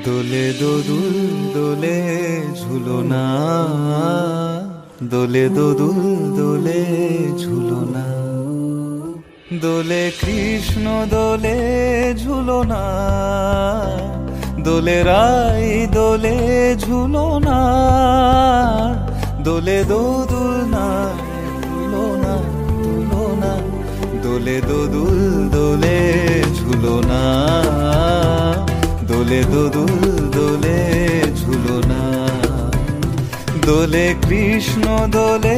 দোলে দোদুল দোলে ঝুলনা, দোলে দোদুল দোলে ঝুলনা, দোলে কৃষ্ণ দোলে ঝুলনা, দোলে রাই দোলে ঝুলনা, দোলে দোদুল না ঝুলনা ঝুলনা, দোলে দোদুল দোলে ঝুলনা, দোলে দোদুল দোলে ঝুলনা, দোলে কৃষ্ণ দোলে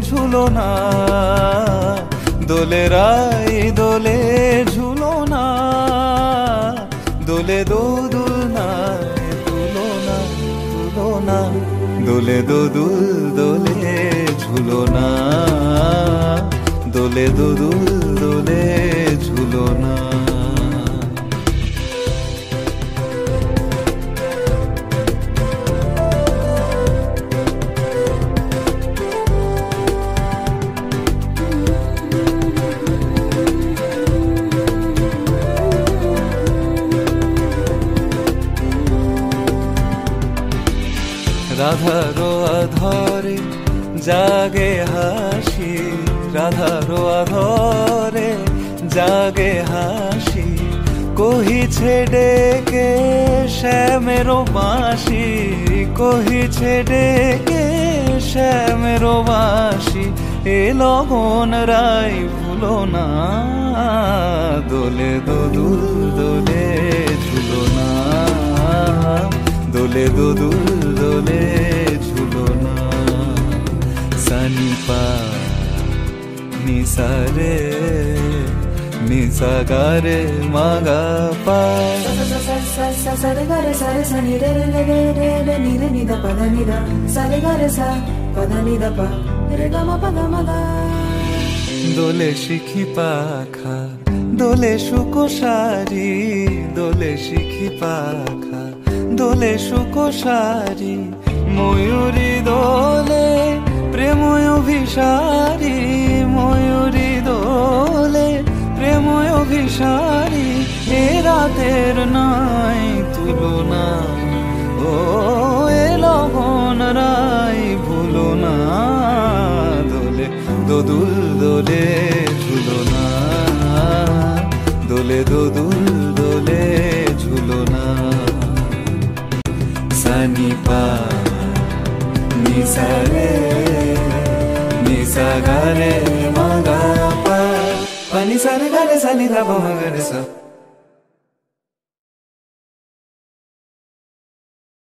ঝুলনা, দোলে রাই দোলে ঝুলনা, দোলে দোদুল না ঝুলনা ঝুলনা, দোলে দোদুল দোলে ঝুলনা, দোলে দোদুল দোলে ঝুলনা। রাধারো আধরে জাগে হাসি, রাধারো আধরে জাগে হাসি, কহিছে ডেকে শ্যামেরো বাঁশি, কহিছে ডেকে শ্যামেরো বাঁশি, এ লগন রাই ভুলো না, দোলে দোদুল দোলে ঝুলনা, দোলে দোদুল দোলে ঝুলনা, সানি পা নিসা রে নিসা গা রে মা গা পা, sa re ga re sa re sa ni re re re re re ni re ni da pa da ni da, sa re ga re sa pa da ni da pa re ga ma pa ga ma ga। দোলে শিখি পাখা দোলে সুকোসারি, দোলে শিখি পাখা দোলে সুকোসারি, ময়ূরী দোলে প্রেময় অভিসারী, ময়ূরী দোলে প্রেময় অভিসারী, এ রাতের নাই তুলনা, ও এ লগন রাই ভুলো না, দোলে দোদুল দোলে ঝুলনা, দোলে দোদুল দোলে ঝুলনা, সানি পা নিসা রে নিসা গা রে মা গা পা, পা নিসা রে গা রে সা নি ধা পা মা গা রে সা।